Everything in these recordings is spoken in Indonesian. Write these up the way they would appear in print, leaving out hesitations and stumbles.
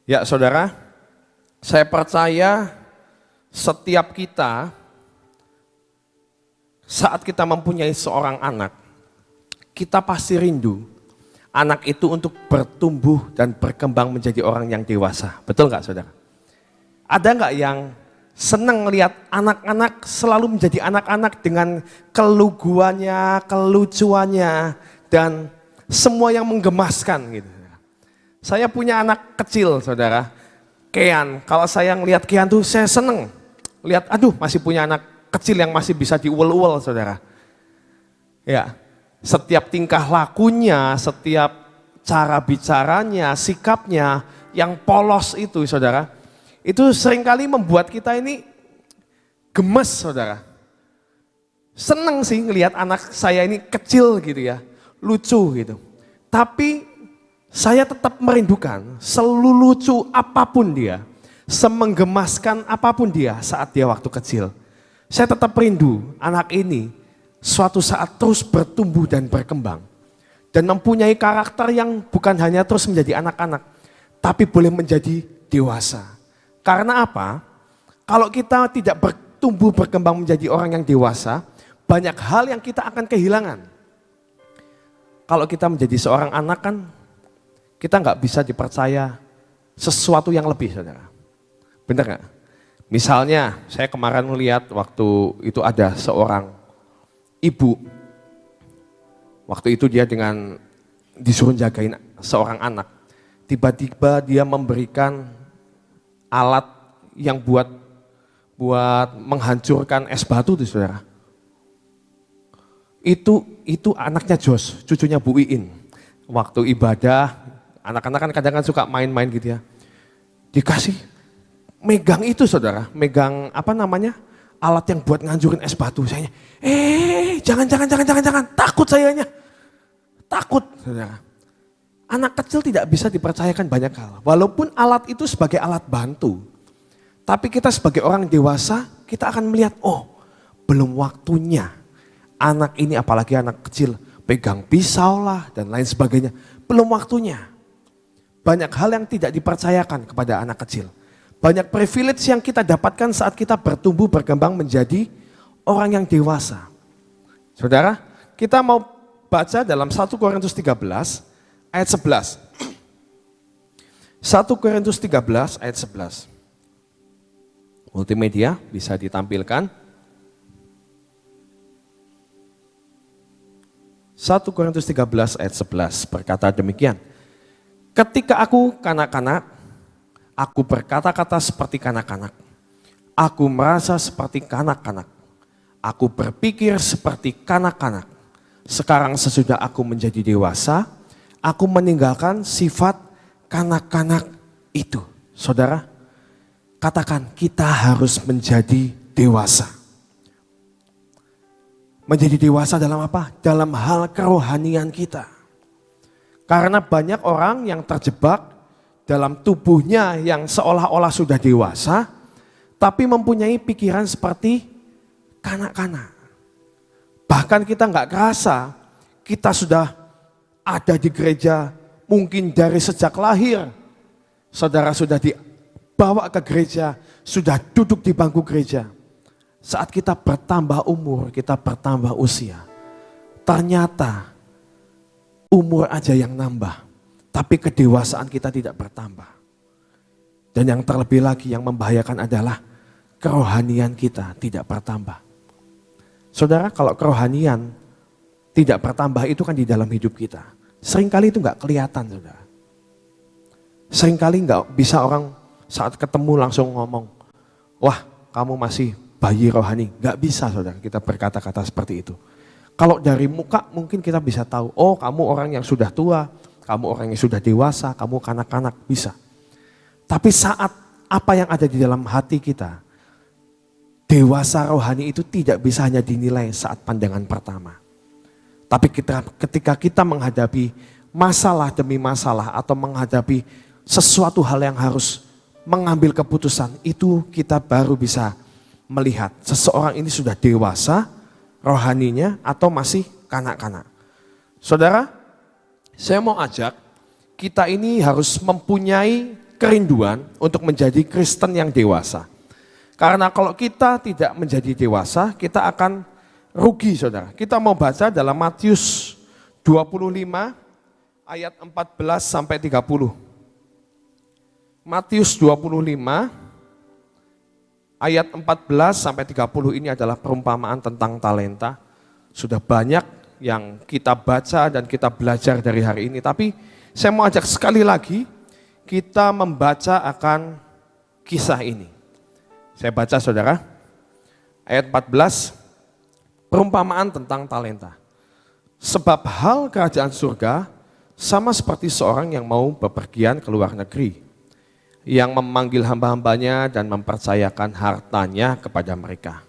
Ya saudara, saya percaya setiap kita saat kita mempunyai seorang anak, kita pasti rindu anak itu untuk bertumbuh dan berkembang menjadi orang yang dewasa. Betul nggak saudara? Ada nggak yang senang melihat anak-anak selalu menjadi anak-anak dengan keluguannya, kelucuannya, dan semua yang menggemaskan gitu. Saya punya anak kecil saudara, Kean. Kalau saya ngelihat Kean tuh saya seneng. Lihat, aduh masih punya anak kecil yang masih bisa diuel-uel saudara. Ya, setiap tingkah lakunya, setiap cara bicaranya, sikapnya yang polos itu saudara, itu seringkali membuat kita ini gemes saudara. Seneng sih ngelihat anak saya ini kecil gitu ya, lucu gitu. Tapi saya tetap merindukan selucu apapun dia, semenggemaskan apapun dia saat dia waktu kecil. Saya tetap rindu anak ini suatu saat terus bertumbuh dan berkembang. Dan mempunyai karakter yang bukan hanya terus menjadi anak-anak, tapi boleh menjadi dewasa. Karena apa? Kalau kita tidak bertumbuh berkembang menjadi orang yang dewasa, banyak hal yang kita akan kehilangan. Kalau kita menjadi seorang anak kan, kita nggak bisa dipercaya sesuatu yang lebih, saudara. Benar nggak? Misalnya, saya kemarin melihat waktu itu ada seorang ibu. Waktu itu dia disuruh jagain seorang anak. Tiba-tiba dia memberikan alat yang buat menghancurkan es batu tuh, saudara. Itu anaknya Jos, cucunya Bu Iin. Waktu ibadah, anak-anak kan kadang suka main-main gitu ya. Dikasih megang itu saudara, megang alat yang buat ngancurin es batu. Saya jangan, takut sayanya. Takut saudara. Anak kecil tidak bisa dipercayakan banyak hal. Walaupun alat itu sebagai alat bantu. Tapi kita sebagai orang dewasa, kita akan melihat, oh belum waktunya. Anak ini apalagi anak kecil, pegang pisau lah dan lain sebagainya. Belum waktunya. Banyak hal yang tidak dipercayakan kepada anak kecil. Banyak privilege yang kita dapatkan saat kita bertumbuh berkembang menjadi orang yang dewasa. Saudara, kita mau baca dalam 1 Korintus 13 ayat 11. 1 Korintus 13 ayat 11. Multimedia bisa ditampilkan. 1 Korintus 13 ayat 11 berkata demikian. Ketika aku kanak-kanak, aku berkata-kata seperti kanak-kanak. Aku merasa seperti kanak-kanak. Aku berpikir seperti kanak-kanak. Sekarang sesudah aku menjadi dewasa, aku meninggalkan sifat kanak-kanak itu. Saudara, katakan kita harus menjadi dewasa. Menjadi dewasa dalam apa? Dalam hal kerohanian kita. Karena banyak orang yang terjebak dalam tubuhnya yang seolah-olah sudah dewasa, tapi mempunyai pikiran seperti kanak-kanak. Bahkan kita nggak kerasa, kita sudah ada di gereja mungkin dari sejak lahir. Saudara sudah dibawa ke gereja, sudah duduk di bangku gereja. Saat kita bertambah umur, kita bertambah usia. Ternyata umur aja yang nambah, tapi kedewasaan kita tidak bertambah. Dan yang terlebih lagi yang membahayakan adalah kerohanian kita tidak bertambah. Saudara, kalau kerohanian tidak bertambah itu kan di dalam hidup kita. Seringkali itu nggak kelihatan, saudara. Seringkali nggak bisa orang saat ketemu langsung ngomong, wah kamu masih bayi rohani. Nggak bisa saudara kita berkata-kata seperti itu. Kalau dari muka mungkin kita bisa tahu, oh kamu orang yang sudah tua, kamu orang yang sudah dewasa, kamu kanak-kanak, bisa. Tapi saat apa yang ada di dalam hati kita, dewasa rohani itu tidak bisa hanya dinilai saat pandangan pertama. Tapi ketika kita menghadapi masalah demi masalah atau menghadapi sesuatu hal yang harus mengambil keputusan, itu kita baru bisa melihat seseorang ini sudah dewasa rohaninya atau masih kanak-kanak. Saudara, saya mau ajak kita ini harus mempunyai kerinduan untuk menjadi Kristen yang dewasa. Karena kalau kita tidak menjadi dewasa, kita akan rugi, saudara. Kita mau baca dalam Matius 25 ayat 14 sampai 30. Matius 25 ayat 14 sampai 30 ini adalah perumpamaan tentang talenta. Sudah banyak yang kita baca dan kita belajar dari hari ini, tapi saya mau ajak sekali lagi kita membaca akan kisah ini. Saya baca, saudara, ayat 14, perumpamaan tentang talenta. Sebab hal kerajaan surga sama seperti seorang yang mau bepergian ke luar negeri, yang memanggil hamba-hambanya dan mempercayakan hartanya kepada mereka.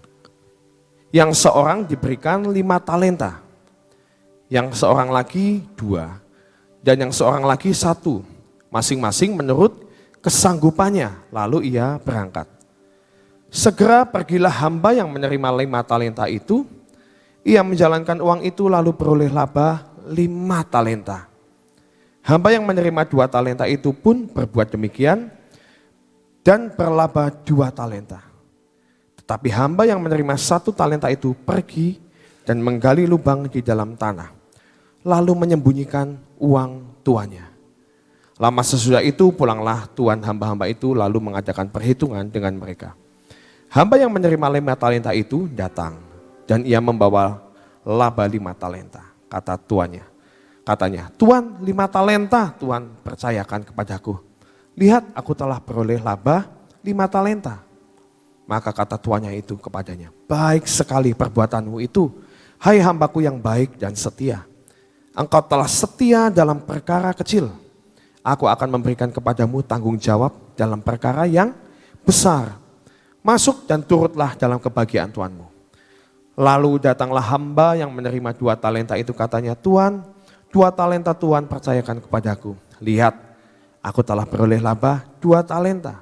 Yang seorang diberikan 5 talenta, yang seorang lagi 2, dan yang seorang lagi 1, masing-masing menurut kesanggupannya, lalu ia berangkat. Segera pergilah hamba yang menerima 5 talenta itu, ia menjalankan uang itu lalu beroleh laba 5 talenta. Hamba yang menerima 2 talenta itu pun berbuat demikian dan berlaba 2 talenta. Tetapi hamba yang menerima 1 talenta itu pergi dan menggali lubang di dalam tanah, lalu menyembunyikan uang tuannya. Lama sesudah itu pulanglah tuan hamba-hamba itu lalu mengadakan perhitungan dengan mereka. Hamba yang menerima 5 talenta itu datang dan ia membawa laba 5 talenta. Kata tuannya, katanya, Tuan, 5 talenta Tuan percayakan kepadaku. Lihat, aku telah beroleh laba 5 talenta. Maka kata tuannya itu kepadanya, baik sekali perbuatanmu itu, hai hambaku yang baik dan setia. Engkau telah setia dalam perkara kecil, aku akan memberikan kepadamu tanggung jawab dalam perkara yang besar. Masuk dan turutlah dalam kebahagiaan tuanmu. Lalu datanglah hamba yang menerima 2 talenta itu, katanya, Tuan, 2 talenta Tuan percayakan kepadaku. Lihat, aku telah beroleh laba 2 talenta.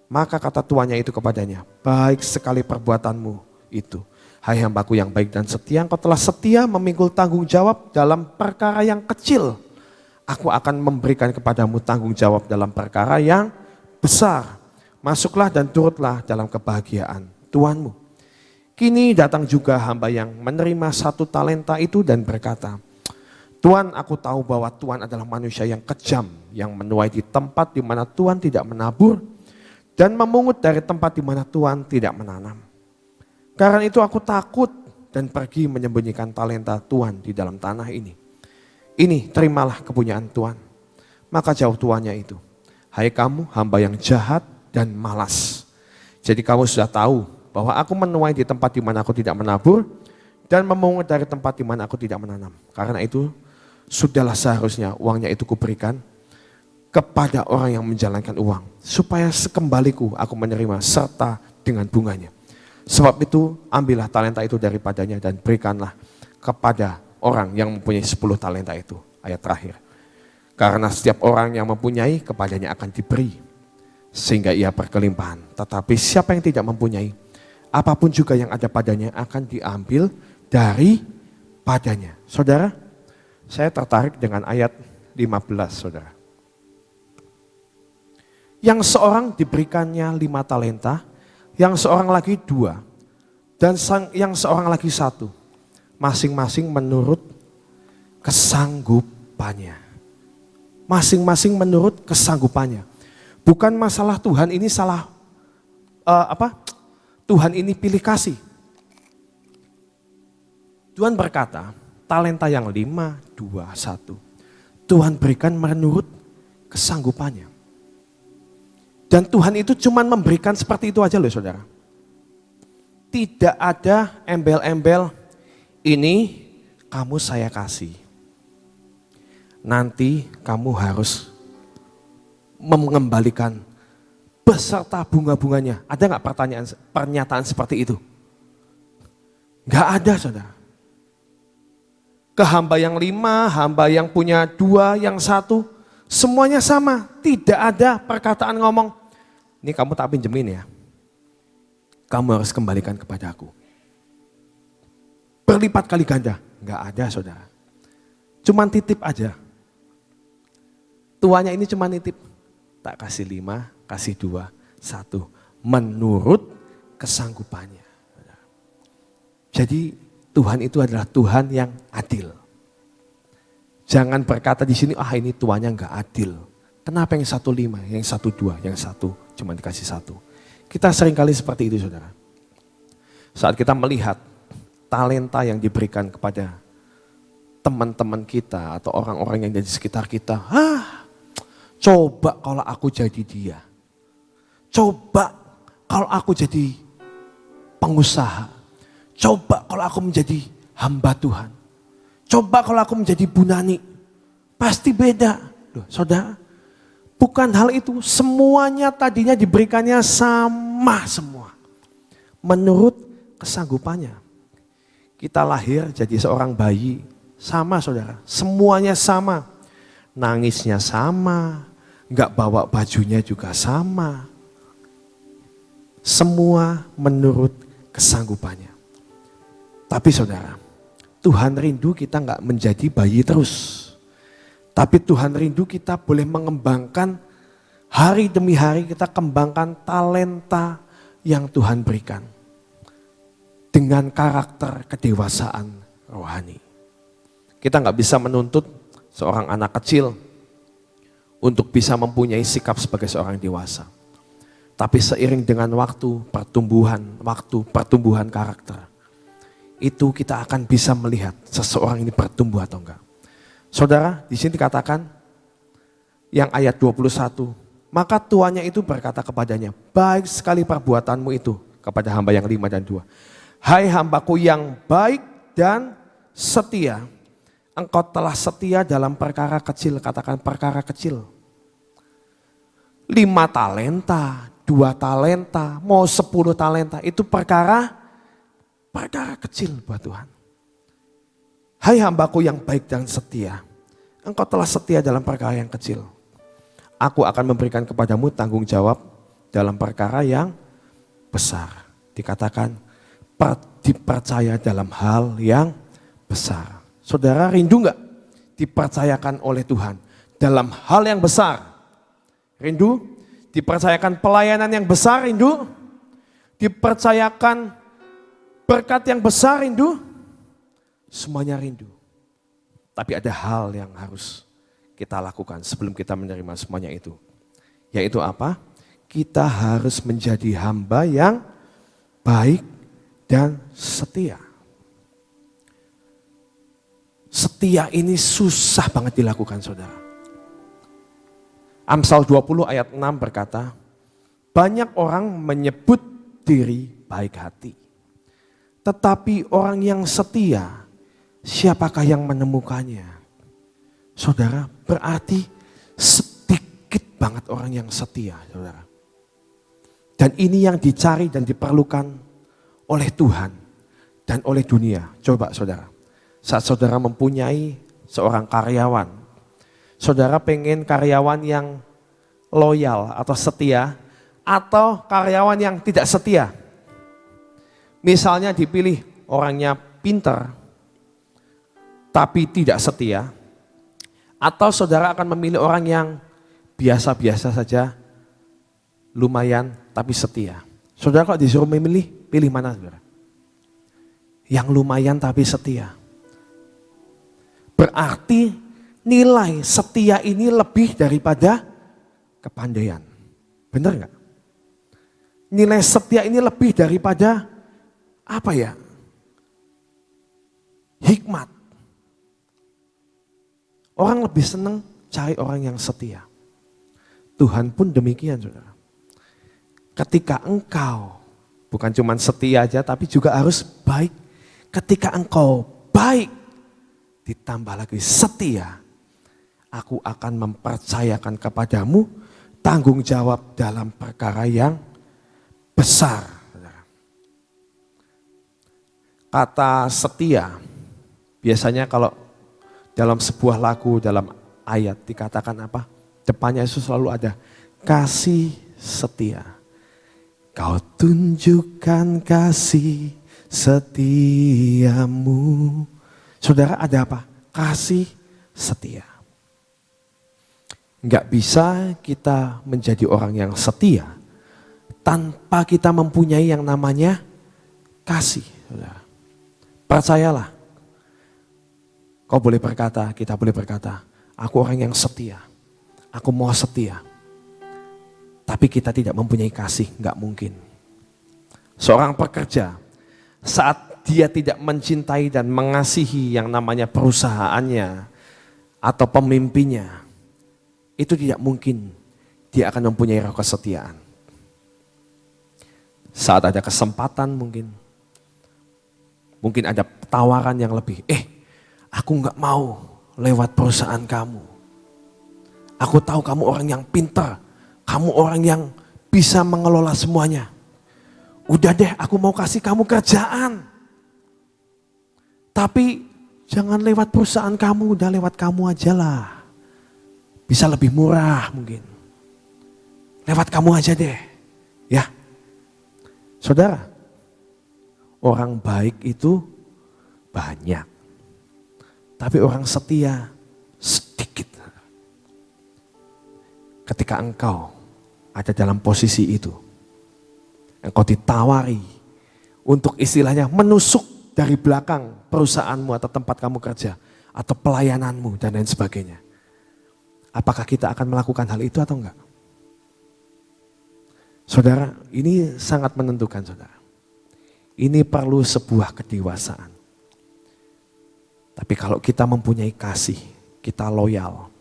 Maka kata tuannya itu kepadanya, baik sekali perbuatanmu itu, hai hambaku yang baik dan setia, engkau telah setia memikul tanggung jawab dalam perkara yang kecil. Aku akan memberikan kepadamu tanggung jawab dalam perkara yang besar. Masuklah dan turutlah dalam kebahagiaan tuanmu. Kini datang juga hamba yang menerima 1 talenta itu dan berkata, Tuan, aku tahu bahwa Tuan adalah manusia yang kejam, yang menuai di tempat di mana Tuan tidak menabur, dan memungut dari tempat di mana Tuan tidak menanam. Karena itu aku takut dan pergi menyembunyikan talenta Tuan di dalam tanah ini. Ini terimalah kepunyaan Tuan. Maka jawab tuannya itu, hai kamu hamba yang jahat dan malas. Jadi kamu sudah tahu bahwa aku menuai di tempat di mana aku tidak menabur dan memungut dari tempat di mana aku tidak menanam. Karena itu sudahlah seharusnya uangnya itu kuberikan kepada orang yang menjalankan uang, supaya sekembaliku aku menerima serta dengan bunganya. Sebab itu ambillah talenta itu daripadanya dan berikanlah kepada orang yang mempunyai 10 talenta itu. Ayat terakhir. Karena setiap orang yang mempunyai kepadanya akan diberi, sehingga ia berkelimpahan. Tetapi siapa yang tidak mempunyai, apapun juga yang ada padanya akan diambil dari padanya. Saudara, saya tertarik dengan ayat 15, saudara. Yang seorang diberikannya 5 talenta, yang seorang lagi 2, dan yang seorang lagi 1. Masing-masing menurut kesanggupannya. Masing-masing menurut kesanggupannya. Bukan masalah Tuhan ini salah, Tuhan ini pilih kasih. Tuhan berkata, talenta yang 5, 2, 1. Tuhan berikan menurut kesanggupannya. Dan Tuhan itu cuma memberikan seperti itu aja loh, saudara. Tidak ada embel-embel, ini kamu saya kasih. Nanti kamu harus mengembalikan beserta bunga-bunganya. Ada nggak pernyataan seperti itu? Nggak ada, saudara. Ke hamba yang 5, hamba yang punya 2, yang 1, semuanya sama. Tidak ada perkataan ngomong, ini kamu tak pinjemin ya. Kamu harus kembalikan kepada aku. Berlipat kali ganda. Nggak ada, saudara. Cuman titip aja. Tuanya ini cuma nitip. tak kasih 5, kasih 2, 1. Menurut kesanggupannya. Jadi Tuhan itu adalah Tuhan yang adil. Jangan berkata di sini, ini tuannya enggak adil. Kenapa yang 1 5, yang 1 2, yang 1 cuma dikasih 1. Kita seringkali seperti itu saudara. Saat kita melihat talenta yang diberikan kepada teman-teman kita atau orang-orang yang ada di sekitar kita. Coba kalau aku jadi dia. Coba kalau aku jadi pengusaha. Coba kalau aku menjadi hamba Tuhan. Coba kalau aku menjadi Bu Nani. Pasti beda. Loh, saudara, bukan hal itu. Semuanya tadinya diberikannya sama semua. Menurut kesanggupannya. Kita lahir jadi seorang bayi. Sama saudara, semuanya sama. Nangisnya sama, gak bawa bajunya juga sama. Semua menurut kesanggupannya. Tapi saudara, Tuhan rindu kita gak menjadi bayi terus. Tapi Tuhan rindu kita boleh mengembangkan hari demi hari, kita kembangkan talenta yang Tuhan berikan. Dengan karakter kedewasaan rohani. Kita nggak bisa menuntut seorang anak kecil untuk bisa mempunyai sikap sebagai seorang dewasa. Tapi seiring dengan pertumbuhan karakter, itu kita akan bisa melihat seseorang ini bertumbuh atau enggak. Saudara, di sini dikatakan yang ayat 21, maka tuannya itu berkata kepadanya, baik sekali perbuatanmu itu kepada hamba yang 5 dan 2. Hai hambaku yang baik dan setia. Engkau telah setia dalam perkara kecil, katakan perkara kecil. 5 talenta, 2 talenta, mau 10 talenta, itu perkara kecil buat Tuhan. Hai hambaku yang baik dan setia, engkau telah setia dalam perkara yang kecil. Aku akan memberikan kepadamu tanggung jawab dalam perkara yang besar. Dikatakan dipercaya dalam hal yang besar. Saudara rindu enggak dipercayakan oleh Tuhan dalam hal yang besar? Rindu? Dipercayakan pelayanan yang besar, rindu? Dipercayakan berkat yang besar, rindu? Semuanya rindu. Tapi ada hal yang harus kita lakukan sebelum kita menerima semuanya itu. Yaitu apa? Kita harus menjadi hamba yang baik dan setia. Setia ini susah banget dilakukan saudara. Amsal 20 ayat 6 berkata, banyak orang menyebut diri baik hati. Tetapi orang yang setia, siapakah yang menemukannya? Saudara, berarti sedikit banget orang yang setia saudara. Dan ini yang dicari dan diperlukan oleh Tuhan dan oleh dunia. Coba saudara. Saat saudara mempunyai seorang karyawan, saudara pengen karyawan yang loyal atau setia, atau karyawan yang tidak setia. Misalnya dipilih orangnya pintar, tapi tidak setia, atau saudara akan memilih orang yang biasa-biasa saja, lumayan tapi setia. Saudara kok disuruh memilih, pilih mana saudara? Yang lumayan tapi setia. Berarti nilai setia ini lebih daripada kepandaian. Benar nggak? Nilai setia ini lebih daripada apa ya? Hikmat. Orang lebih senang cari orang yang setia. Tuhan pun demikian saudara. Ketika engkau bukan cuma setia aja tapi juga harus baik. Ketika engkau baik ditambah lagi setia, aku akan mempercayakan kepadamu tanggung jawab dalam perkara yang besar. Kata setia, biasanya kalau dalam sebuah lagu, dalam ayat dikatakan apa? Depannya itu selalu ada kasih setia. Kau tunjukkan kasih setiamu. Saudara ada apa? Kasih setia. Nggak bisa kita menjadi orang yang setia tanpa kita mempunyai yang namanya kasih. Percayalah. Kau boleh berkata, kita boleh berkata, aku orang yang setia. Aku mau setia. Tapi kita tidak mempunyai kasih, nggak mungkin. Seorang pekerja, saat dia tidak mencintai dan mengasihi yang namanya perusahaannya atau pemimpinnya, itu tidak mungkin dia akan mempunyai roh kesetiaan. Saat ada kesempatan mungkin ada tawaran yang lebih, aku nggak mau lewat perusahaan kamu. Aku tahu kamu orang yang pintar, kamu orang yang bisa mengelola semuanya. Udah deh, aku mau kasih kamu kerjaan. Tapi jangan lewat perusahaan kamu, udah lewat kamu aja lah. Bisa lebih murah mungkin. Lewat kamu aja deh. Ya. Saudara, orang baik itu banyak. Tapi orang setia sedikit. Ketika engkau ada dalam posisi itu, engkau ditawari untuk istilahnya menusuk dari belakang perusahaanmu atau tempat kamu kerja, atau pelayananmu dan lain sebagainya. Apakah kita akan melakukan hal itu atau enggak? Saudara, ini sangat menentukan saudara. Ini perlu sebuah kedewasaan. Tapi kalau kita mempunyai kasih, kita loyal.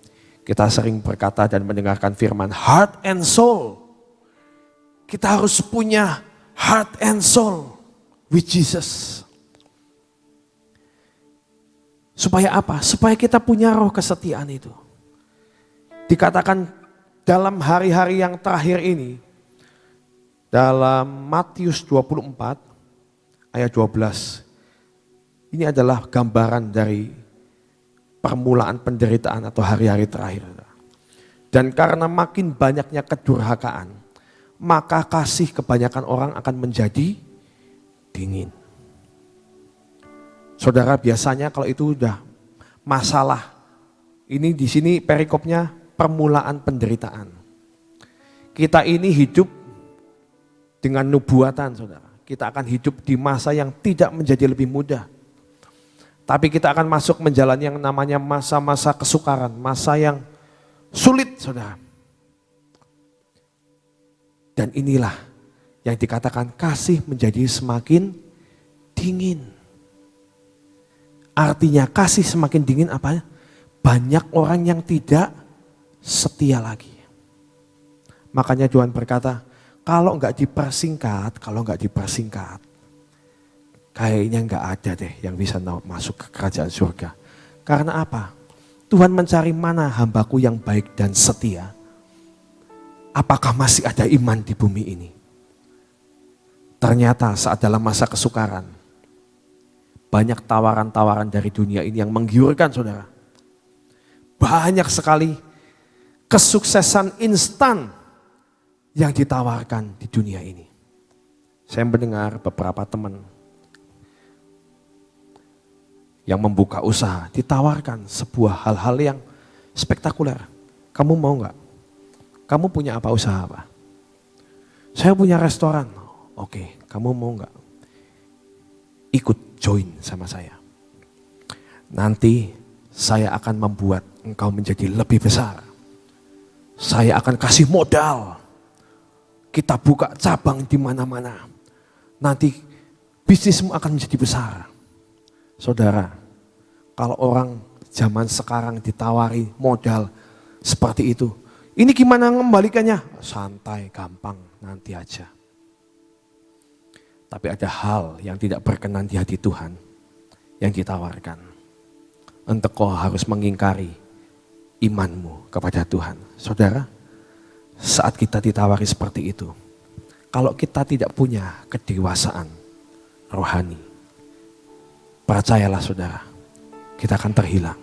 Kita sering berkata dan mendengarkan firman heart and soul. Kita harus punya heart and soul with Jesus. Supaya apa? Supaya kita punya roh kesetiaan itu. Dikatakan dalam hari-hari yang terakhir ini, dalam Matius 24 ayat 12, ini adalah gambaran dari permulaan penderitaan atau hari-hari terakhir. Dan karena makin banyaknya kedurhakaan, maka kasih kebanyakan orang akan menjadi dingin. Saudara, biasanya kalau itu udah masalah, ini di sini perikopnya permulaan penderitaan. Kita ini hidup dengan nubuatan, saudara. Kita akan hidup di masa yang tidak menjadi lebih mudah. Tapi kita akan masuk menjalani yang namanya masa-masa kesukaran, masa yang sulit, saudara. Dan inilah yang dikatakan kasih menjadi semakin dingin. Artinya kasih semakin dingin apa? Banyak orang yang tidak setia lagi. Makanya Tuhan berkata, kalau nggak dipersingkat, kayaknya nggak ada deh yang bisa masuk ke kerajaan surga. Karena apa? Tuhan mencari mana hambaku yang baik dan setia. Apakah masih ada iman di bumi ini? Ternyata saat dalam masa kesukaran, banyak tawaran-tawaran dari dunia ini yang menggiurkan saudara. Banyak sekali kesuksesan instan yang ditawarkan di dunia ini. Saya mendengar beberapa teman yang membuka usaha, ditawarkan sebuah hal-hal yang spektakuler. Kamu mau nggak? Kamu punya apa, usaha apa? Saya punya restoran. Oke, kamu mau nggak? Ikut join sama saya. Nanti saya akan membuat engkau menjadi lebih besar. Saya akan kasih modal. Kita buka cabang di mana-mana. Nanti bisnismu akan menjadi besar. Saudara, kalau orang zaman sekarang ditawari modal seperti itu, ini gimana mengembalikannya? Santai, gampang, nanti aja. Tapi ada hal yang tidak berkenan di hati Tuhan yang ditawarkan. Engkau harus mengingkari imanmu kepada Tuhan. Saudara, saat kita ditawari seperti itu, kalau kita tidak punya kedewasaan rohani, percayalah saudara, kita akan terhilang.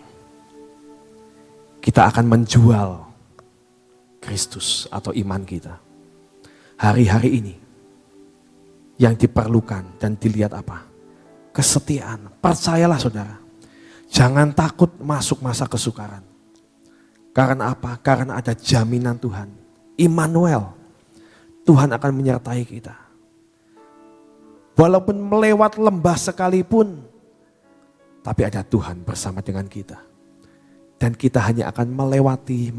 Kita akan menjual Kristus atau iman kita. Hari-hari ini yang diperlukan dan dilihat apa? Kesetiaan. Percayalah saudara, jangan takut masuk masa kesukaran. Karena apa? Karena ada jaminan Tuhan. Immanuel, Tuhan akan menyertai kita. Walaupun melewat lembah sekalipun, tapi ada Tuhan bersama dengan kita. Dan kita hanya akan melewati.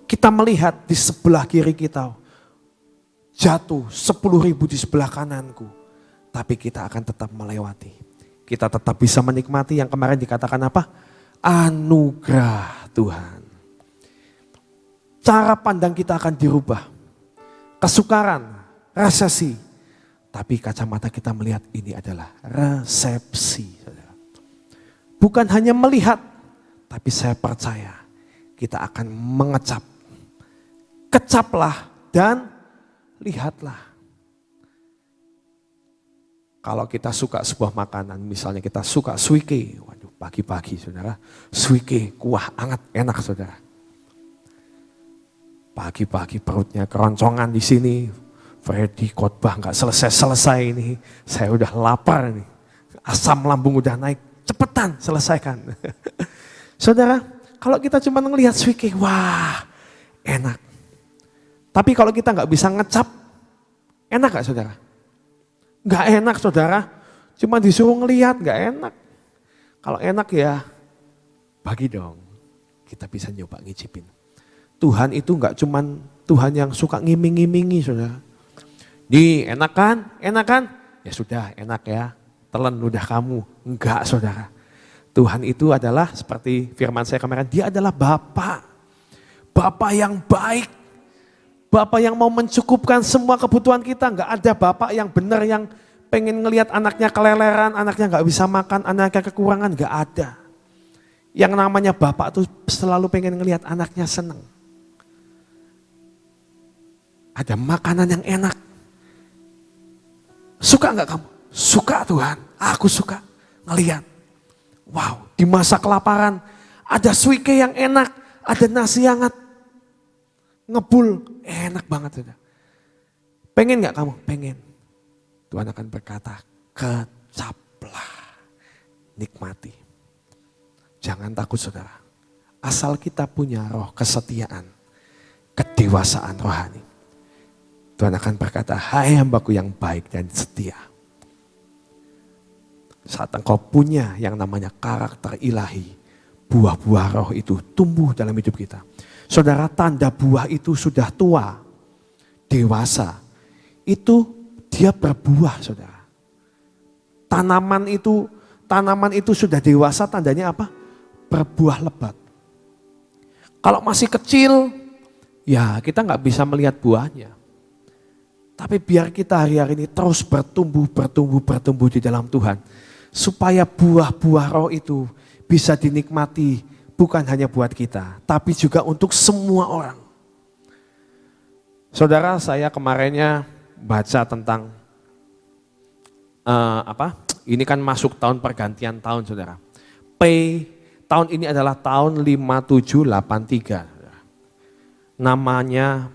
Kita melihat di sebelah kiri kita, jatuh 10.000 di sebelah kananku. Tapi kita akan tetap melewati. Kita tetap bisa menikmati yang kemarin dikatakan apa? Anugerah Tuhan. Cara pandang kita akan dirubah. Kesukaran, resesi. Tapi kacamata kita melihat ini adalah resepsi. Bukan hanya melihat, tapi saya percaya kita akan mengecap. Kecaplah dan lihatlah. Kalau kita suka sebuah makanan, misalnya kita suka suike. Waduh, pagi-pagi saudara, suike, kuah hangat, enak saudara. Pagi-pagi perutnya keroncongan di sini. Freddy khotbah nggak selesai ini. Saya udah lapar nih. Asam lambung udah naik. Cepetan selesaikan. Saudara, kalau kita cuma ngelihat suike, wah enak. Tapi kalau kita nggak bisa ngecap, enak gak saudara? Nggak enak saudara. Cuma disuruh ngelihat nggak enak. Kalau enak ya bagi dong. Kita bisa nyoba ngicipin. Tuhan itu enggak cuman Tuhan yang suka ngiming-ngimingi saudara. Nih enak kan? Enak kan? Ya sudah enak ya. Telan udah kamu. Enggak saudara. Tuhan itu adalah seperti firman saya kemarin. Dia adalah Bapa. Bapa yang baik. Bapa yang mau mencukupkan semua kebutuhan kita. Enggak ada Bapa yang benar yang pengen ngelihat anaknya keleleran. Anaknya enggak bisa makan. Anaknya kekurangan. Enggak ada. Yang namanya Bapak tuh selalu pengen ngelihat anaknya senang. Ada makanan yang enak. Suka enggak kamu? Suka Tuhan, aku suka ngelihat. Wow, di masa kelaparan ada suike yang enak, ada nasi hangat. Ngebul, enak banget sudah. Pengen enggak kamu? Pengen. Tuhan akan berkata, kecaplah, nikmati. Jangan takut saudara. Asal kita punya roh kesetiaan, kedewasaan rohani. Tuhan akan berkata, hai hambaku yang baik dan setia. Saat engkau punya yang namanya karakter ilahi, buah-buah roh itu tumbuh dalam hidup kita. Saudara, tanda buah itu sudah tua, dewasa. Itu dia berbuah saudara. Tanaman itu sudah dewasa, tandanya apa? Berbuah lebat. Kalau masih kecil, ya kita nggak bisa melihat buahnya. Tapi biar kita hari-hari ini terus bertumbuh di dalam Tuhan. Supaya buah-buah roh itu bisa dinikmati bukan hanya buat kita, tapi juga untuk semua orang. Saudara, saya kemarinnya baca tentang ini kan masuk tahun pergantian tahun saudara. Tahun ini adalah tahun 5783. Namanya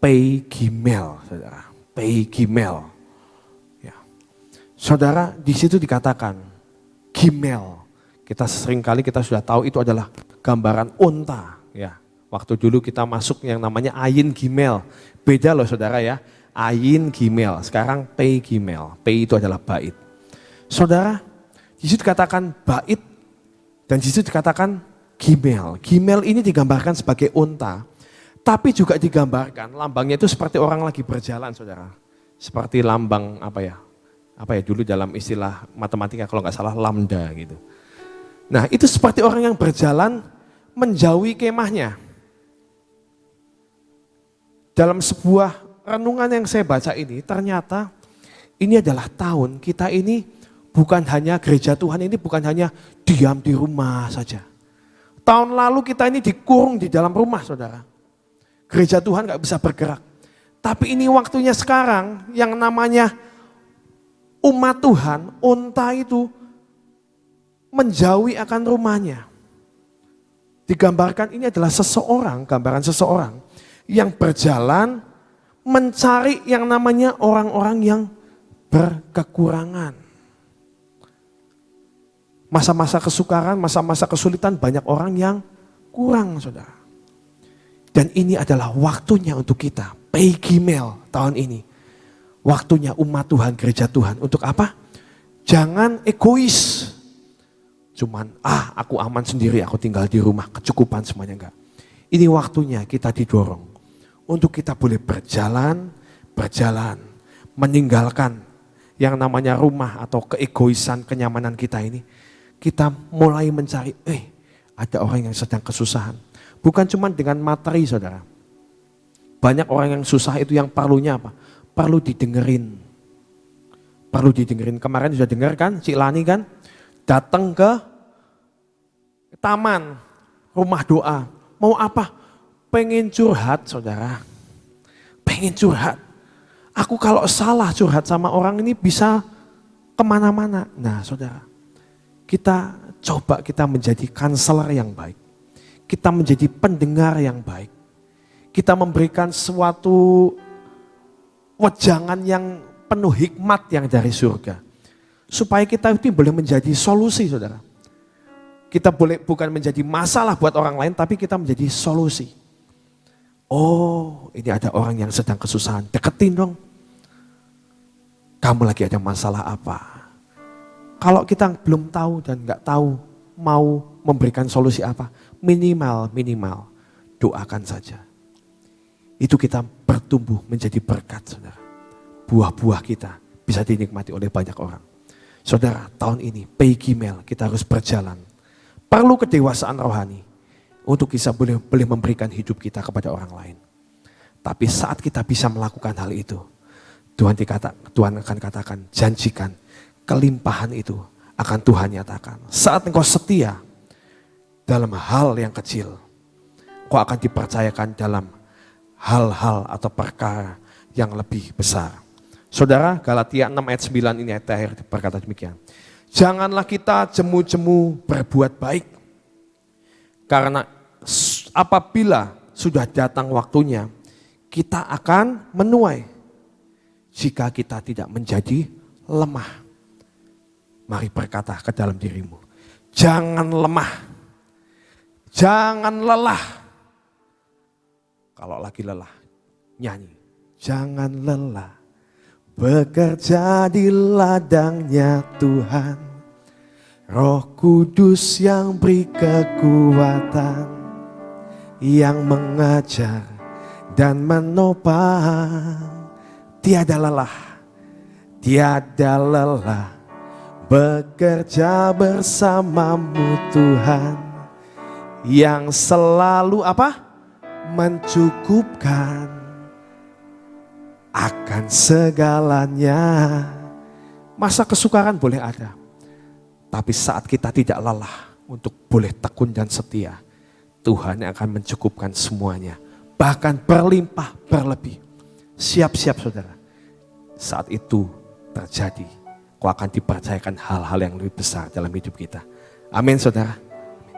Pei Gimel, saudara. Pei Gimel. Ya. Saudara, di situ dikatakan Gimel. Kita seringkali kita sudah tahu itu adalah gambaran unta. Ya. Waktu dulu kita masuk yang namanya Ayin Gimel. Beda loh saudara ya. Ayin Gimel. Sekarang Pei Gimel. Pei itu adalah bait. Saudara, di situ dikatakan bait dan di situ dikatakan Gimel. Gimel ini digambarkan sebagai unta. Tapi juga digambarkan lambangnya itu seperti orang lagi berjalan saudara. Seperti lambang apa ya dulu dalam istilah matematika kalau nggak salah lambda gitu. Nah itu seperti orang yang berjalan menjauhi kemahnya. Dalam sebuah renungan yang saya baca ini ternyata ini adalah tahun kita ini bukan hanya gereja Tuhan ini bukan hanya diam di rumah saja. Tahun lalu kita ini dikurung di dalam rumah saudara. Gereja Tuhan gak bisa bergerak. Tapi ini waktunya sekarang yang namanya umat Tuhan, unta itu menjauhi akan rumahnya. Digambarkan ini adalah gambaran seseorang yang berjalan mencari yang namanya orang-orang yang berkekurangan. Masa-masa kesukaran, masa-masa kesulitan banyak orang yang kurang, saudara. Dan ini adalah waktunya untuk kita, Peggy Mel tahun ini. Waktunya umat Tuhan, gereja Tuhan. Untuk apa? Jangan egois. Cuman, aku aman sendiri, aku tinggal di rumah, kecukupan semuanya, enggak. Ini waktunya kita didorong. Untuk kita boleh berjalan, meninggalkan yang namanya rumah atau keegoisan, kenyamanan kita ini. Kita mulai mencari, ada orang yang sedang kesusahan. Bukan cuma dengan materi, saudara. Banyak orang yang susah itu yang perlunya apa? Perlu didengerin. Kemarin sudah dengar kan, Cik Lani kan? Datang ke taman, rumah doa. Mau apa? Pengen curhat, saudara. Pengen curhat. Aku kalau salah curhat sama orang ini bisa kemana-mana. Nah, saudara. Kita menjadi konselor yang baik. Kita menjadi pendengar yang baik. Kita memberikan suatu wejangan yang penuh hikmat yang dari surga. Supaya kita itu boleh menjadi solusi, saudara. Kita boleh bukan menjadi masalah buat orang lain, tapi kita menjadi solusi. Oh, ini ada orang yang sedang kesusahan. Deketin dong. Kamu lagi ada masalah apa? Kalau kita belum tahu dan nggak tahu mau memberikan solusi apa, minimal doakan saja. Itu kita bertumbuh menjadi berkat, saudara. Buah-buah kita bisa dinikmati oleh banyak orang. Saudara, tahun ini Peggy Mel kita harus berjalan. Perlu kedewasaan rohani untuk kita boleh memberikan hidup kita kepada orang lain. Tapi saat kita bisa melakukan hal itu, Tuhan akan katakan, janjikan, kelimpahan itu akan Tuhan nyatakan. Saat engkau setia dalam hal yang kecil, engkau akan dipercayakan dalam hal-hal atau perkara yang lebih besar. Saudara, Galatia 6 ayat 9 ini ayat terakhir berkata demikian. Janganlah kita jemu-jemu berbuat baik. Karena apabila sudah datang waktunya, kita akan menuai. Jika kita tidak menjadi lemah. Mari berkata ke dalam dirimu. Jangan lemah. Jangan lelah. Kalau lagi lelah, nyanyi. Jangan lelah. Bekerja di ladangnya Tuhan. Roh Kudus yang beri kekuatan. Yang mengajar dan menopang. Tiada lelah. Tiada lelah. Bekerja bersamamu Tuhan. Yang selalu apa? Mencukupkan akan segalanya. Masa kesukaran boleh ada. Tapi saat kita tidak lelah untuk boleh tekun dan setia, Tuhan yang akan mencukupkan semuanya. Bahkan berlimpah, berlebih. Siap-siap saudara. Saat itu terjadi, kau akan dipercayakan hal-hal yang lebih besar dalam hidup kita. Amin saudara.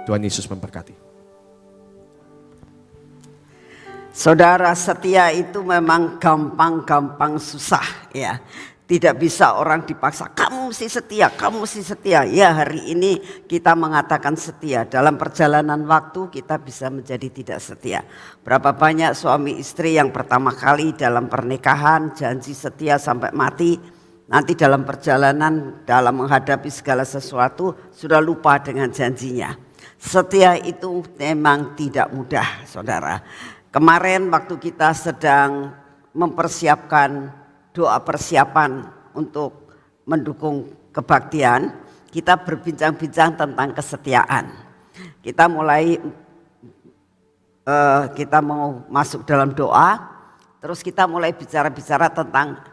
Tuhan Yesus memberkati. Saudara, setia itu memang gampang-gampang susah ya. Tidak bisa orang dipaksa, kamu mesti setia, kamu mesti setia. Ya, hari ini kita mengatakan setia. Dalam perjalanan waktu kita bisa menjadi tidak setia. Berapa banyak suami istri yang pertama kali dalam pernikahan janji setia sampai mati. Nanti dalam perjalanan, dalam menghadapi segala sesuatu sudah lupa dengan janjinya. Setia itu memang tidak mudah, saudara. Kemarin waktu kita sedang mempersiapkan doa persiapan untuk mendukung kebaktian, kita berbincang-bincang tentang kesetiaan. Kita mau masuk dalam doa, terus kita mulai bicara-bicara tentang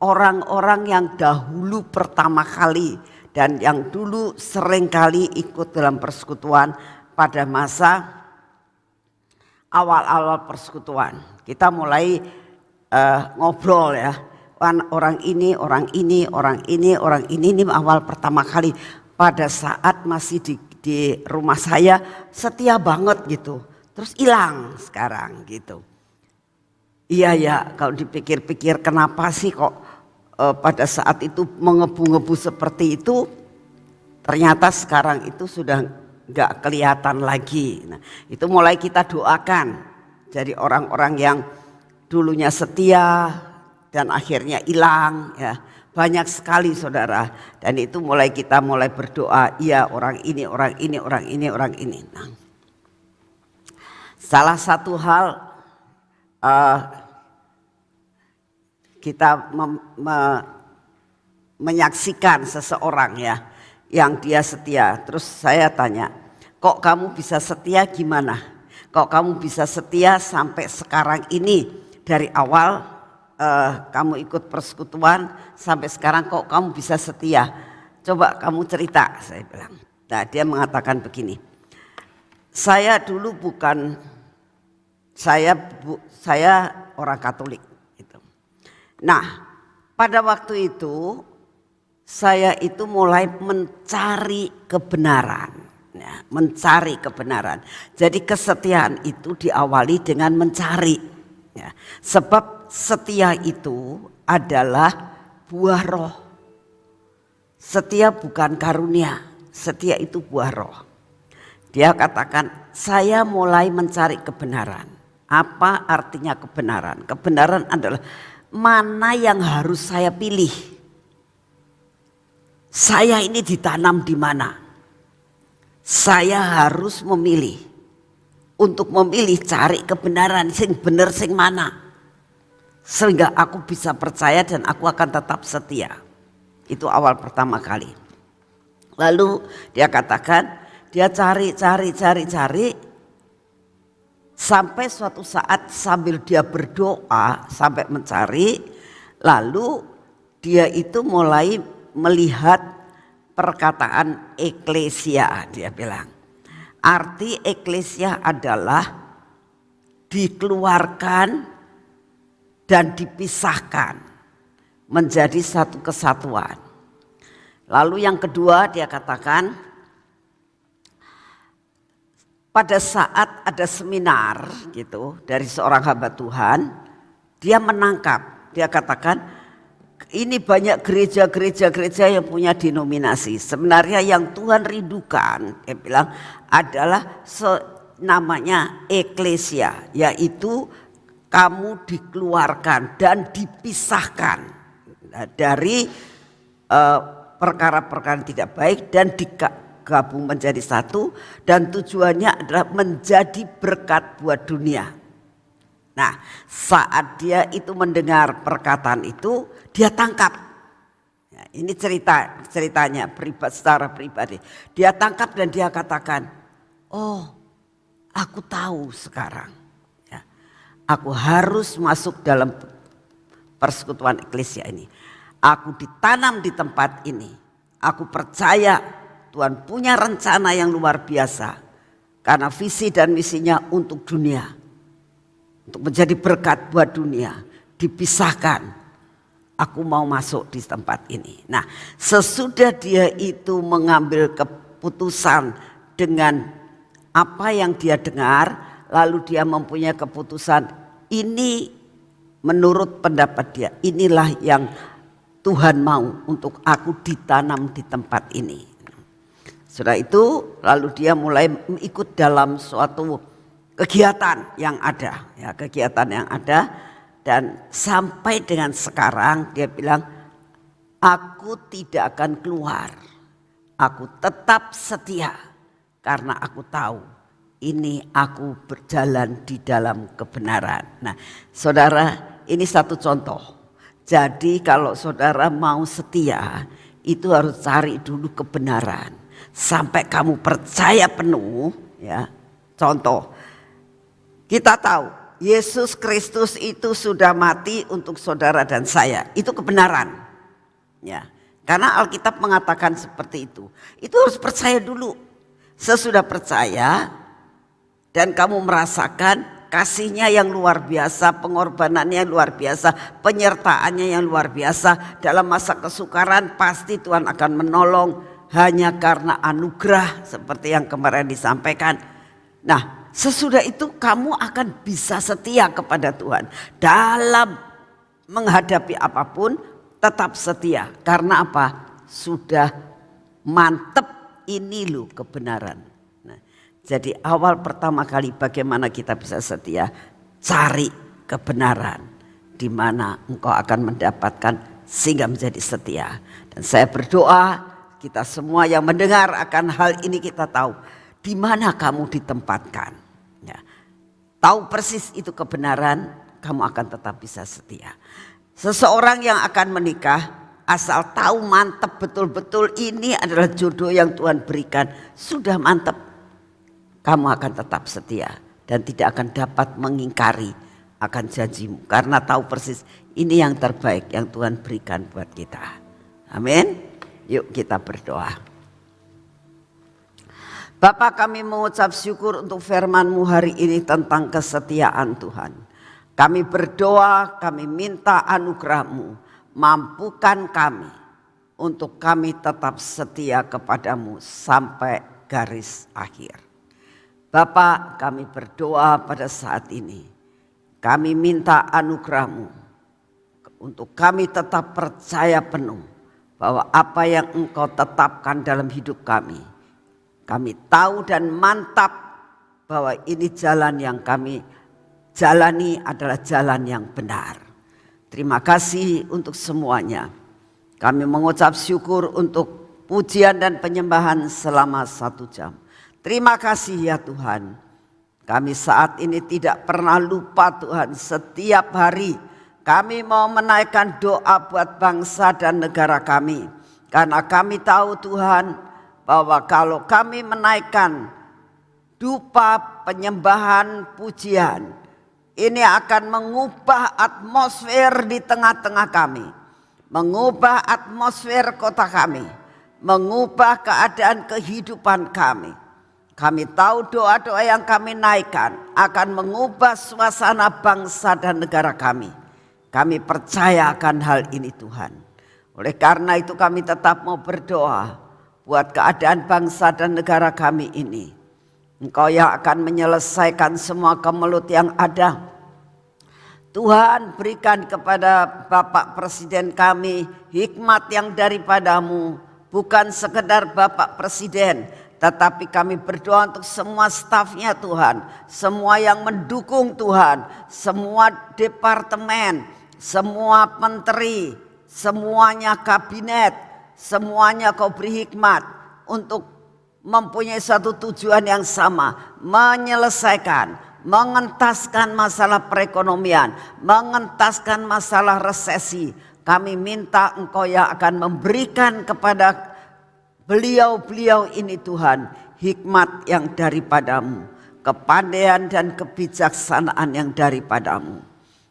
orang-orang yang dahulu pertama kali dan yang dulu sering kali ikut dalam persekutuan pada masa awal-awal persekutuan. Kita mulai ngobrol ya. Orang ini awal pertama kali pada saat masih di rumah saya setia banget gitu. Terus hilang sekarang gitu. Iya ya, kalau dipikir-pikir kenapa sih kok pada saat itu mengebu-ngebu seperti itu. ternyata sekarang itu sudah nggak kelihatan lagi. Nah, itu mulai kita doakan. Jadi orang-orang yang dulunya setia dan akhirnya hilang, ya banyak sekali saudara. Dan itu mulai kita berdoa, iya orang ini, orang ini, orang ini, orang ini. Nah, salah satu hal kita menyaksikan seseorang ya yang dia setia. Terus saya tanya, kok kamu bisa setia gimana? Kok kamu bisa setia sampai sekarang ini? Dari awal kamu ikut persekutuan sampai sekarang kok kamu bisa setia? Coba kamu cerita, saya bilang. Nah, dia mengatakan begini. Saya dulu saya orang Katolik gitu. Nah, pada waktu itu saya itu mulai mencari kebenaran, ya, mencari kebenaran. Jadi kesetiaan itu diawali dengan mencari, ya. Sebab setia itu adalah buah roh. Setia bukan karunia, setia itu buah roh. Dia katakan, saya mulai mencari kebenaran. Apa artinya kebenaran? Kebenaran adalah mana yang harus saya pilih. Saya ini ditanam di mana? Saya harus memilih. Untuk memilih cari kebenaran sing bener sing mana. Sehingga aku bisa percaya dan aku akan tetap setia. Itu awal pertama kali. Lalu dia katakan dia cari. Sampai suatu saat sambil dia berdoa sampai mencari. Lalu dia itu mulai melihat perkataan eklesia, dia bilang. Arti eklesia adalah dikeluarkan dan dipisahkan menjadi satu kesatuan. Lalu yang kedua dia katakan, pada saat ada seminar gitu dari seorang hamba Tuhan, dia menangkap, dia katakan, ini banyak gereja yang punya denominasi. Sebenarnya yang Tuhan rindukan, dia bilang, adalah namanya eklesia, yaitu kamu dikeluarkan dan dipisahkan dari perkara-perkara tidak baik dan digabung menjadi satu, dan tujuannya adalah menjadi berkat buat dunia. Nah, saat dia itu mendengar perkataan itu, dia tangkap. Ya, ini ceritanya secara pribadi. Dia tangkap dan dia katakan, oh, aku tahu sekarang. Ya, aku harus masuk dalam persekutuan eklesia ini. Aku ditanam di tempat ini. Aku percaya Tuhan punya rencana yang luar biasa. Karena visi dan misinya untuk dunia. Untuk menjadi berkat buat dunia. Dipisahkan. Aku mau masuk di tempat ini. Nah, sesudah dia itu mengambil keputusan dengan apa yang dia dengar. Lalu dia mempunyai keputusan. Ini menurut pendapat dia. Inilah yang Tuhan mau untuk aku ditanam di tempat ini. Setelah itu lalu dia mulai ikut dalam suatu kegiatan yang ada, ya, kegiatan yang ada, dan sampai dengan sekarang dia bilang, aku tidak akan keluar, aku tetap setia karena aku tahu ini aku berjalan di dalam kebenaran. Nah, saudara, ini satu contoh. Jadi kalau saudara mau setia, itu harus cari dulu kebenaran sampai kamu percaya penuh, ya. Contoh. Kita tahu Yesus Kristus itu sudah mati untuk saudara dan saya. Itu kebenaran. Ya. Karena Alkitab mengatakan seperti itu. Itu harus percaya dulu. Sesudah percaya dan kamu merasakan kasihnya yang luar biasa, pengorbanannya yang luar biasa, penyertaannya yang luar biasa. Dalam masa kesukaran pasti Tuhan akan menolong hanya karena anugerah seperti yang kemarin disampaikan. Nah, sesudah itu kamu akan bisa setia kepada Tuhan. Dalam menghadapi apapun tetap setia. Karena apa? Sudah mantep ini loh kebenaran. Nah, jadi awal pertama kali bagaimana kita bisa setia, cari kebenaran di mana engkau akan mendapatkan sehingga menjadi setia. Dan saya berdoa kita semua yang mendengar akan hal ini kita tahu di mana kamu ditempatkan. Ya. Tahu persis itu kebenaran, kamu akan tetap bisa setia. Seseorang yang akan menikah asal tahu mantap betul-betul ini adalah jodoh yang Tuhan berikan, sudah mantap, kamu akan tetap setia dan tidak akan dapat mengingkari akan janjimu karena tahu persis ini yang terbaik yang Tuhan berikan buat kita. Amin. Yuk kita berdoa. Bapa, kami mengucap syukur untuk firman-Mu hari ini tentang kesetiaan Tuhan. Kami berdoa, kami minta anugerah-Mu, mampukan kami untuk kami tetap setia kepadamu sampai garis akhir. Bapa, kami berdoa pada saat ini. Kami minta anugerah-Mu untuk kami tetap percaya penuh bahwa apa yang Engkau tetapkan dalam hidup kami tahu dan mantap bahwa ini jalan yang kami jalani adalah jalan yang benar. Terima kasih untuk semuanya. Kami mengucap syukur untuk pujian dan penyembahan selama 1 jam. Terima kasih ya Tuhan. Kami saat ini tidak pernah lupa Tuhan, setiap hari kami mau menaikkan doa buat bangsa dan negara kami. Karena kami tahu Tuhan bahwa kalau kami menaikkan dupa penyembahan pujian, ini akan mengubah atmosfer di tengah-tengah kami. Mengubah atmosfer kota kami. Mengubah keadaan kehidupan kami. Kami tahu doa-doa yang kami naikkan akan mengubah suasana bangsa dan negara kami. Kami percaya akan hal ini Tuhan. Oleh karena itu kami tetap mau berdoa buat keadaan bangsa dan negara kami ini. Engkau yang akan menyelesaikan semua kemelut yang ada. Tuhan, berikan kepada Bapak Presiden kami hikmat yang daripadamu. Bukan sekedar Bapak Presiden, tetapi kami berdoa untuk semua stafnya Tuhan. Semua yang mendukung Tuhan. Semua departemen, semua menteri, semuanya kabinet. Semuanya kau beri hikmat untuk mempunyai satu tujuan yang sama. Menyelesaikan, mengentaskan masalah perekonomian, mengentaskan masalah resesi. Kami minta Engkau yang akan memberikan kepada beliau-beliau ini Tuhan hikmat yang daripadamu, kepandaian dan kebijaksanaan yang daripadamu.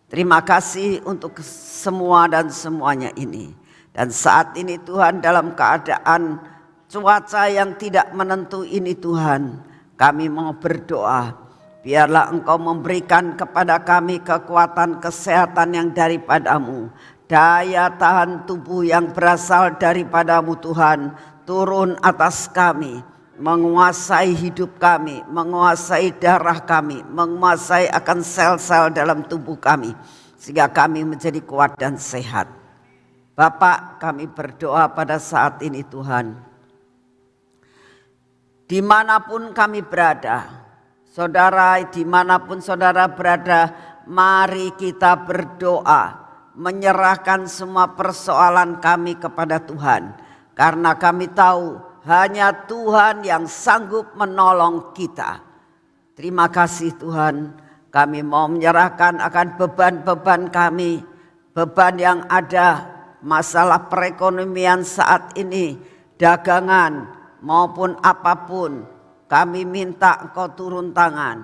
Terima kasih untuk semua dan semuanya ini. Dan saat ini Tuhan dalam keadaan cuaca yang tidak menentu ini Tuhan, kami mau berdoa. Biarlah Engkau memberikan kepada kami kekuatan kesehatan yang daripadamu. Daya tahan tubuh yang berasal daripadamu Tuhan, turun atas kami. Menguasai hidup kami, menguasai darah kami, menguasai akan sel-sel dalam tubuh kami. Sehingga kami menjadi kuat dan sehat. Bapak, kami berdoa pada saat ini Tuhan. Dimanapun kami berada, saudara dimanapun saudara berada, mari kita berdoa. Menyerahkan semua persoalan kami kepada Tuhan. Karena kami tahu hanya Tuhan yang sanggup menolong kita. Terima kasih Tuhan, kami mau menyerahkan akan beban-beban kami. Beban yang ada, masalah perekonomian saat ini, dagangan maupun apapun, kami minta Engkau turun tangan.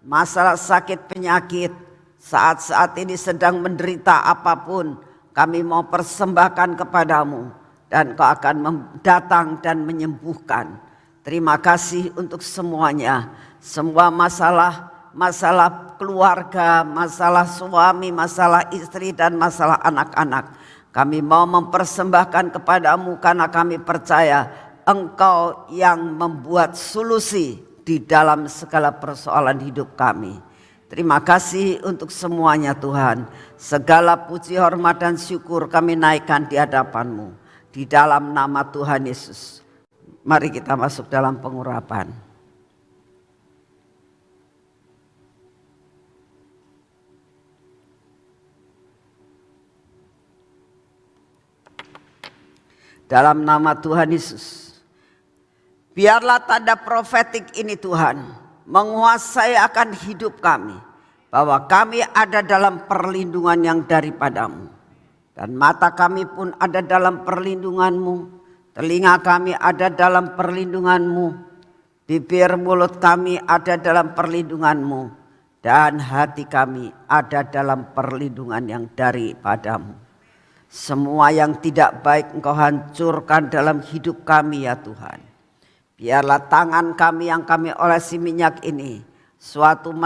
Masalah sakit penyakit, saat-saat ini sedang menderita apapun, kami mau persembahkan kepadamu dan Engkau akan datang dan menyembuhkan. Terima kasih untuk semuanya, semua masalah keluarga, masalah suami, masalah istri dan masalah anak-anak. Kami mau mempersembahkan kepadamu karena kami percaya Engkau yang membuat solusi di dalam segala persoalan hidup kami. Terima kasih untuk semuanya Tuhan. Segala puji, hormat dan syukur kami naikkan di hadapan-Mu. Di dalam nama Tuhan Yesus. Mari kita masuk dalam pengurapan. Dalam nama Tuhan Yesus, biarlah tanda profetik ini Tuhan menguasai akan hidup kami, bahwa kami ada dalam perlindungan yang daripadamu, dan mata kami pun ada dalam perlindunganmu, telinga kami ada dalam perlindunganmu, bibir mulut kami ada dalam perlindunganmu, dan hati kami ada dalam perlindungan yang daripadamu. Semua yang tidak baik Engkau hancurkan dalam hidup kami ya Tuhan. Biarlah tangan kami yang kami olesi minyak ini suatu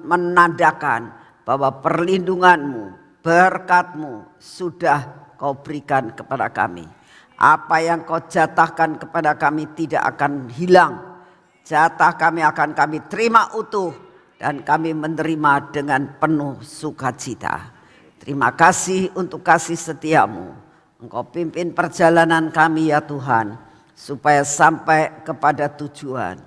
menandakan bahwa perlindunganmu, berkat-Mu sudah Kau berikan kepada kami. Apa yang Kau jatahkan kepada kami tidak akan hilang. Jatah kami akan kami terima utuh dan kami menerima dengan penuh sukacita. Terima kasih untuk kasih setiamu. Engkau pimpin perjalanan kami ya Tuhan, supaya sampai kepada tujuan.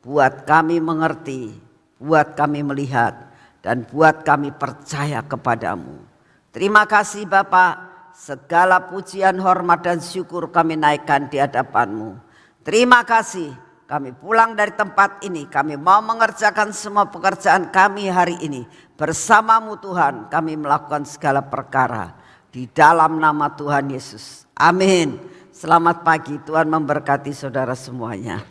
Buat kami mengerti, buat kami melihat, dan buat kami percaya kepadamu. Terima kasih Bapa, segala pujian, hormat, dan syukur kami naikkan di hadapanmu. Terima kasih, kami pulang dari tempat ini, kami mau mengerjakan semua pekerjaan kami hari ini. Bersamamu Tuhan kami melakukan segala perkara di dalam nama Tuhan Yesus. Amin. Selamat pagi, Tuhan memberkati saudara semuanya.